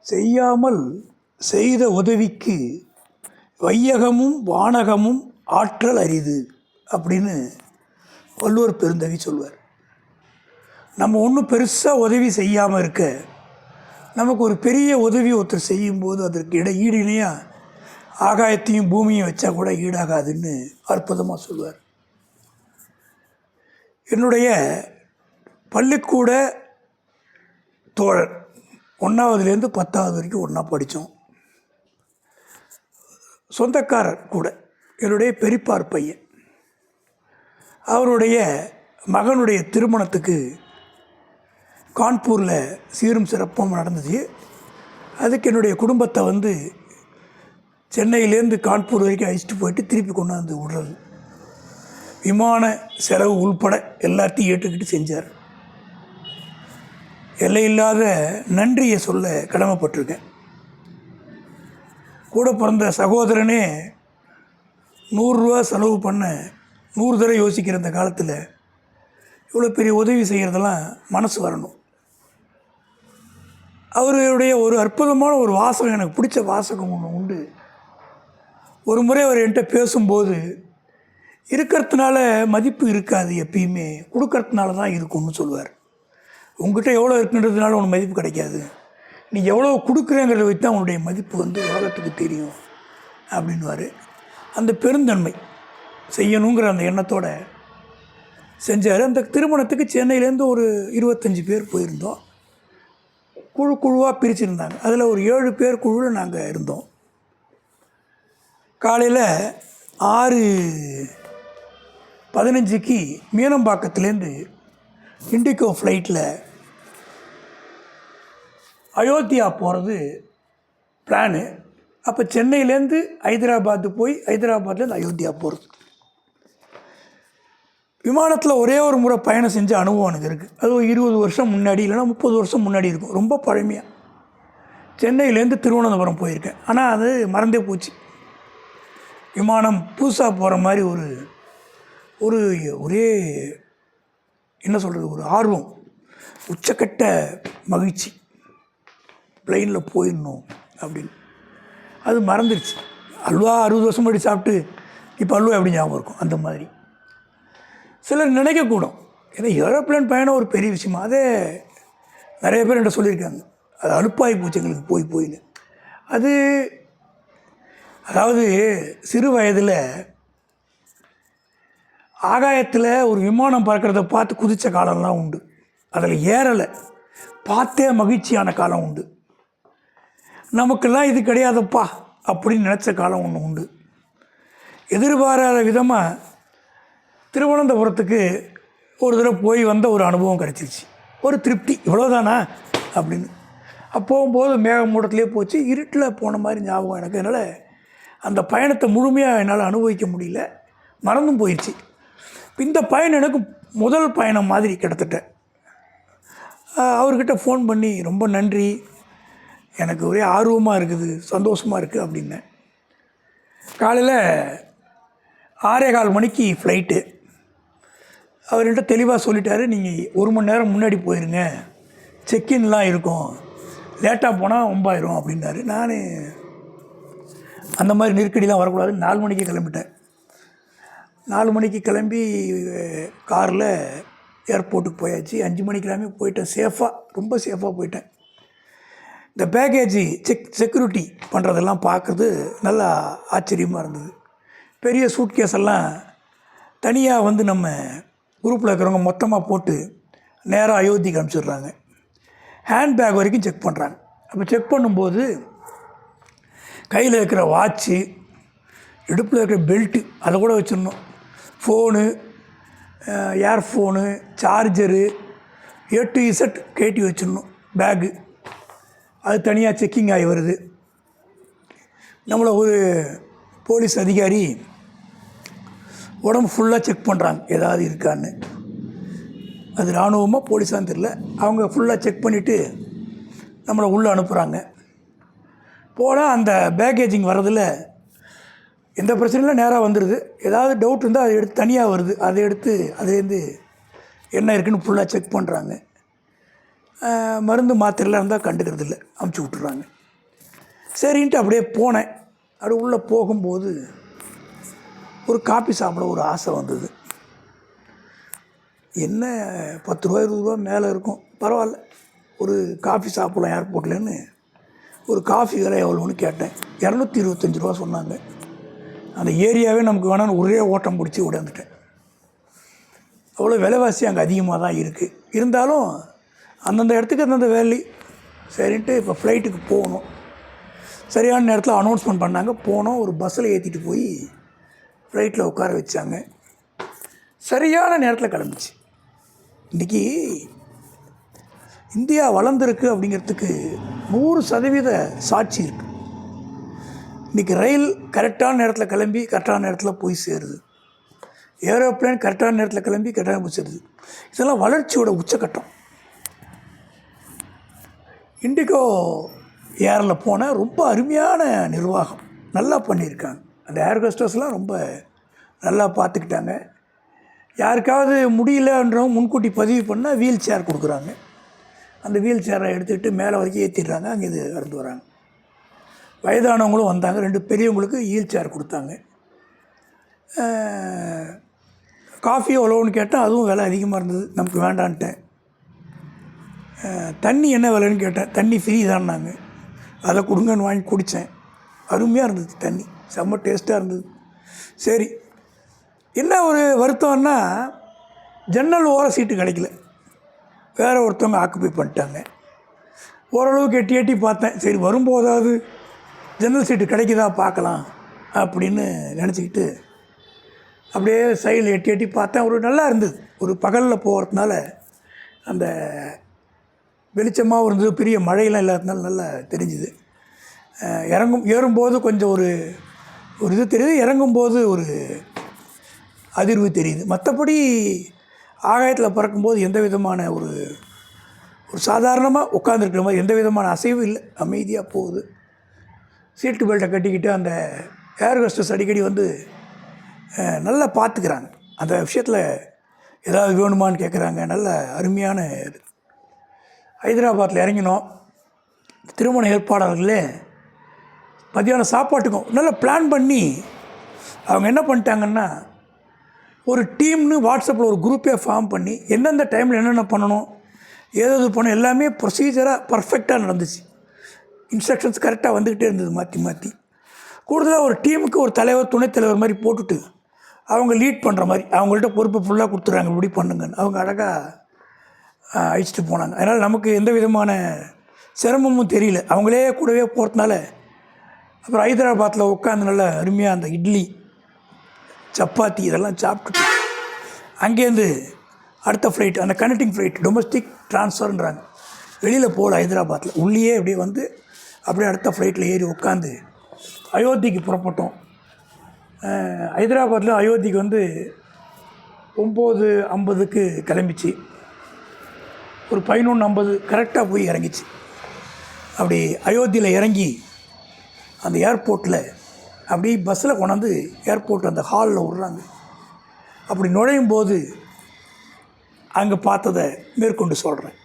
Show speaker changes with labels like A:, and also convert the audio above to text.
A: செய்யாமல் செய்த உதவிக்கு வையகமும் வானகமும் ஆற்றல் அரிது அப்படின்னு வள்ளுவர் பெருந்தகை சொல்வார். நம்ம ஒன்றும் பெருசாக உதவி செய்யாமல் இருக்க, நமக்கு ஒரு பெரிய உதவி ஒருத்தர் செய்யும்போது அதற்கு ஈடு இணையாக ஆகாயத்தையும் பூமியும் வச்சா கூட ஈடாகாதுன்னு அற்புதமாக சொல்வார். என்னுடைய பள்ளிக்கூட தோழர் 1ஆவதுலேருந்து 10ஆவது வரைக்கும் ஒன்றா படித்தோம். சொந்தக்காரர் கூட என்னுடைய பெரியப்பார் பையன். அவருடைய மகனுடைய திருமணத்துக்கு கான்பூரில் சீரும் சிறப்பும் நடந்தது. அதுக்கு என்னுடைய குடும்பத்தை சென்னையிலேருந்து கான்பூர் வரைக்கும் அழைச்சிட்டு போயிட்டு திருப்பி கொண்டாந்து விடுறது, விமான செலவு உள்பட எல்லாத்தையும் ஏற்றுக்கிட்டு செஞ்சார். எல்லையில்லாத நன்றியை சொல்ல கடமைப்பட்டிருக்கேன். கூட பிறந்த சகோதரனே 100 ரூபா செலவு பண்ண 100 தடவை யோசிக்கிற இந்த காலத்தில் இவ்வளோ பெரிய உதவி செய்கிறதெல்லாம் மனசு வரணும். அவருடைய ஒரு அற்புதமான ஒரு வாசகம், எனக்கு பிடிச்ச வாசகம் ஒன்று உண்டு. ஒரு முறை அவர் என்கிட்ட பேசும்போது, இருக்கிறதுனால மதிப்பு இருக்காது, எப்பயுமே கொடுக்கறதுனால தான் இருக்கும்னு சொல்லுவார். உங்ககிட்ட எவ்வளோ இருக்குன்றதுனால உனக்கு மதிப்பு கிடைக்காது, நீ எவ்வளோ கொடுக்குறேங்கிறத வச்சு தான் உன்னுடைய மதிப்பு உலகத்துக்கு தெரியும் அப்படின்வார். அந்த பெருந்தன்மை செய்யணுங்கிற அந்த எண்ணத்தோடு செஞ்சார். அந்த திருமணத்துக்கு சென்னையிலேருந்து ஒரு 25 பேர் போயிருந்தோம். குழுவாக பிரிச்சுருந்தாங்க. அதில் ஒரு 7 பேர் குழுவில் நாங்கள் இருந்தோம். காலையில் 6:15க்கு மீனம்பாக்கத்துலேருந்து இண்டிகோ ஃப்ளைட்டில் அயோத்தியா போகிறது பிளானு. அப்போ சென்னையிலேருந்து ஹைதராபாத்து போய் ஹைதராபாத்லேருந்து அயோத்தியா போகிறது. விமானத்தில் ஒரே ஒரு முறை பயணம் செஞ்ச அனுபவம் எனக்கு இருக்குது. அது ஒரு 20 வருஷம் முன்னாடி, இல்லைனா 30 வருஷம் முன்னாடி இருக்கும். ரொம்ப பழமையாக சென்னையிலேருந்து திருவனந்தபுரம் போயிருக்கேன். ஆனால் அது மறந்தே போச்சு. விமானம் புதுசாக போகிற மாதிரி ஒரே என்ன சொல்கிறது, ஒரு ஆர்வம், உச்சக்கட்ட மகிழ்ச்சி, ப்ளைனில் போயிடணும் அப்படின்னு. அது மறந்துடுச்சு. அல்வா 60 வருஷம் முன்னாடி சாப்பிட்டு இப்போ அல்வா எப்படி ஞாபகம் இருக்கும், அந்த மாதிரி சிலர் நினைக்கக்கூடும். ஏன்னா ஏரோப்ளேன் பயணம் ஒரு பெரிய விஷயமா, அதே நிறைய பேர் என்கிட்ட சொல்லியிருக்காங்க, அது அலுப்பாகி போச்சு எங்களுக்கு போயின்னு. அதாவது சிறு வயதில் ஆகாயத்தில் ஒரு விமானம் பறக்கிறத பார்த்து குதித்த காலம்லாம் உண்டு. அதில் ஏறலை, பார்த்தே மகிழ்ச்சியான காலம் உண்டு. நமக்கெல்லாம் இது கிடையாதுப்பா அப்படின்னு நினச்ச காலம் ஒன்று உண்டு. எதிர்பாராத விதமாக திருவனந்தபுரத்துக்கு ஒரு தடவை போய் வந்த ஒரு அனுபவம் கிடச்சிருச்சு. ஒரு திருப்தி, இவ்வளோதானா அப்படின்னு. போகும்போது மேகமூட்டத்திலே போச்சு, இருட்டில் போன மாதிரி ஞாபகம் எனக்கு. அதனால் அந்த பயணத்தை முழுமையாக என்னால் அனுபவிக்க முடியல, மறந்தும் போயிடுச்சு. இந்த பயணம் எனக்கு முதல் பயணம் மாதிரி கிட்டத்தட்ட. அவர்கிட்ட ஃபோன் பண்ணி ரொம்ப நன்றி, எனக்கு ஒரே ஆர்வமாக இருக்குது, சந்தோஷமாக இருக்குது அப்படின்னேன். காலையில் 6:15 மணிக்கு ஃப்ளைட்டு. அவர்கிட்ட தெளிவாக சொல்லிட்டாரு, நீங்கள் 1 மணி நேரம் முன்னாடி போயிருங்க, செக்இன்லாம் இருக்கும், லேட்டாக போனால் ஒம்பாயிரும் அப்படின்னாரு. நான் அந்த மாதிரி நெருக்கடிலாம் வரக்கூடாது, 4 மணிக்கு கிளம்பிட்டேன். 4 மணிக்கு கிளம்பி காரில் ஏர்போர்ட்டுக்கு போயாச்சு. 5 மணிக்கு கிளம்பி போயிட்டேன். ரொம்ப சேஃபாக போயிட்டேன். இந்த பேக்கேஜி செக்யூரிட்டி பண்ணுறதெல்லாம் பார்க்குறது நல்லா ஆச்சரியமாக இருந்தது. பெரிய சூட்கேஸ் எல்லாம் தனியாக நம்ம குரூப்பில் இருக்கிறவங்க மொத்தமாக போட்டு நேராக அயோத்திக்கு அனுப்பிச்சிடுறாங்க. ஹேண்ட்பேக் வரைக்கும் செக் பண்ணுறாங்க. அப்போ செக் பண்ணும்போது கையில் இருக்கிற வாட்ச்சு, இடுப்பில் இருக்கிற பெல்ட்டு அதை கூட வச்சிடணும், phone, earphone, charger, A to Z கேட்டி வச்சிடணும். பேகு அது தனியாக செக்கிங் ஆகி வருது. நம்மளை ஒரு போலீஸ் அதிகாரி உடம்பு ஃபுல்லாக செக் பண்ணுறாங்க, ஏதாவது இருக்கான்னு. அது இராணுவமாக போலீஸான்னு தெரியல. அவங்க ஃபுல்லாக செக் பண்ணிவிட்டு நம்மளை உள்ளே அனுப்புகிறாங்க. போனால் அந்த பேக்கேஜிங் வரதில் எந்த பிரச்சனையும் நேராக வந்துடுது. ஏதாவது டவுட் இருந்தால் அதை எடுத்து தனியாக வருது, அதை எடுத்து அதுலேருந்து என்ன இருக்குதுன்னு ஃபுல்லாக செக் பண்ணுறாங்க. மருந்து மாத்திரைலாம் இருந்தால் கண்டுக்கிறது இல்லை, அமுச்சு விட்டுறாங்க. சரின்ட்டு அப்படியே போனேன். அப்படி உள்ளே போகும்போது ஒரு காப்பி சாப்பிட ஒரு ஆசை வந்தது. என்ன 10 ரூபா 20 ரூபா மேலே இருக்கும், பரவாயில்ல ஒரு காஃபி சாப்பிட்லாம் ஏர்போர்ட்லன்னு ஒரு காஃபி விலை எவ்வளோன்னு கேட்டேன். 225 ரூபா சொன்னாங்க. அந்த ஏரியாவே நமக்கு வேணான்னு ஒரே ஓட்டம் பிடிச்சி உடையாந்துட்டேன். அவ்வளோ விலைவாசி அங்கே அதிகமாக தான் இருக்குது. இருந்தாலும் அந்தந்த இடத்துக்கு அந்தந்த வேல்யூ. சரின்ட்டு இப்போ ஃப்ளைட்டுக்கு போகணும். சரியான நேரத்தில் அனௌன்ஸ்மெண்ட் பண்ணாங்க. போனோம். ஒரு பஸ்ஸில் ஏற்றிட்டு போய் ஃப்ளைட்டில் உட்கார வச்சாங்க. சரியான நேரத்தில் கிளம்பிச்சு. இன்றைக்கி இந்தியா வளர்ந்துருக்கு அப்படிங்கிறதுக்கு 100% சாட்சி இருக்குது. இன்றைக்கி ரயில் கரெக்டான நேரத்தில் கிளம்பி கரெக்டான நேரத்தில் போய் சேருது. ஏரோப்ளேன் கரெக்டான நேரத்தில் கிளம்பி கரெக்டாக போய் சேருது. இதெல்லாம் வளர்ச்சியோட உச்சக்கட்டம். இண்டிகோ ஏரில் போனால் ரொம்ப அருமையான நிர்வாகம், நல்லா பண்ணியிருக்காங்க. அந்த ஏர் ஹோஸ்டர்ஸ்லாம் ரொம்ப நல்லா பார்த்துக்கிட்டாங்க. யாருக்காவது முடியலன்றவங்க முன்கூட்டி பதிவு பண்ணால் வீல் சேர் கொடுக்குறாங்க. அந்த வீல் சேரை எடுத்துக்கிட்டு மேலே வரைக்கும் ஏற்றிடுறாங்க. அங்கே இது இறந்து வராங்க. வயதானவங்களும் வந்தாங்க. 2 பெரியவங்களுக்கு வீல் சேர் கொடுத்தாங்க. காஃபி எவ்வளோன்னு கேட்டால் அதுவும் விலை அதிகமாக இருந்தது, நமக்கு வேண்டான்ட்டேன். தண்ணி என்ன விலைன்னு கேட்டேன். தண்ணி ஃப்ரீ தான்னாங்க. அதை கொடுங்கன்னு வாங்கி குடித்தேன். அருமையாக இருந்தது தண்ணி, செம்ம டேஸ்ட்டாக இருந்தது. சரி, என்ன ஒரு வருத்தம்னா ஜன்னல் ஓர சீட்டு கிடைக்கல. வேறு ஒருத்தவங்க ஆக்குப்பை பண்ணிட்டாங்க. ஓரளவுக்கு எட்டி எட்டி பார்த்தேன். சரி, வரும்போதாவது ஜன்னல் சீட்டு கிடைக்குதா பார்க்கலாம் அப்படின்னு நினச்சிக்கிட்டு அப்படியே சைடில் எட்டி எட்டி பார்த்தேன். ஒரு நல்லா இருந்தது. ஒரு பகலில் போகிறதுனால அந்த வெளிச்சமாகவும் இருந்தது. பெரிய மழையெல்லாம் இல்லாததுனால நல்லா தெரிஞ்சுது. ஏறும்போது கொஞ்சம் ஒரு இது தெரியுது, இறங்கும்போது ஒரு அதிர்வு தெரியுது. மற்றபடி ஆகாயத்தில் பறக்கும்போது எந்த விதமான ஒரு சாதாரணமாக உட்காந்துருக்கிற மாதிரி எந்த விதமான அசைவும் இல்லை, அமைதியாக போகுது. சீட்டு பெல்ட்டை கட்டிக்கிட்டு அந்த ஏர் ஹோஸ்டர்ஸ் அடிக்கடி வந்து நல்லா பார்த்துக்கிறாங்க. அந்த விஷயத்தில் ஏதாவது வேணுமான்னு கேட்குறாங்க. நல்ல அருமையான இது. ஹைதராபாத்தில் இறங்கினோம். திருமண ஏற்பாளர்களே மத்தியானம் சாப்பாட்டுக்கும் நல்லா பிளான் பண்ணி அவங்க என்ன பண்ணிட்டாங்கன்னா, ஒரு டீம்னு வாட்ஸ்அப்பில் ஒரு குரூப்பே ஃபார்ம் பண்ணி எந்தெந்த டைமில் என்னென்ன பண்ணணும், ஏதாவது பண்ணணும், எல்லாமே ப்ரொசீஜராக பர்ஃபெக்டாக நடந்துச்சு. இன்ஸ்ட்ரக்ஷன்ஸ் கரெக்டாக வந்துக்கிட்டே இருந்தது மாற்றி மாற்றி. கூடுதலாக ஒரு டீமுக்கு ஒரு தலைவர் துணைத் தலைவர் மாதிரி போட்டுட்டு அவங்க லீட் பண்ணுற மாதிரி அவங்கள்ட்ட பொறுப்பை ஃபுல்லாக கொடுத்துட்றாங்க, இப்படி பண்ணுங்கன்னு. அவங்க அழகாக அழிச்சிட்டு போனாங்க. அதனால் நமக்கு எந்த விதமான சிரமமும் தெரியல. அவங்களே கூடவே போகிறதுனால. அப்புறம் ஹைதராபாத்தில் உட்காந்து நல்லா அருமையாக அந்த இட்லி சப்பாத்தி இதெல்லாம் சாப்பிட்டுட்டு அங்கேருந்து அடுத்த ஃப்ளைட், அந்த கனெக்டிங் ஃப்ளைட், டொமஸ்டிக் ட்ரான்ஸ்ஃபர்ன்றாங்க. வெளியில் போகல ஹைதராபாத்தில், உள்ளே அப்படியே வந்து அப்படியே அடுத்த ஃப்ளைட்டில் ஏறி உட்காந்து அயோத்திக்கு புறப்பட்டோம். ஹைதராபாத்தில் அயோத்திக்கு வந்து 9:50க்கு கிளம்பிச்சு. ஒரு 11:50 கரெக்டாக போய் இறங்கிச்சு. அப்படி அயோத்தியில் இறங்கி அந்த ஏர்போர்ட்டில் அப்படி பஸ்ஸில் கொண்டாந்து ஏர்போர்ட் அந்த ஹாலில் விட்றாங்க. அப்படி நுழையும் போது அங்கே பார்த்ததை மேற்கொண்டு சொல்கிறேன்.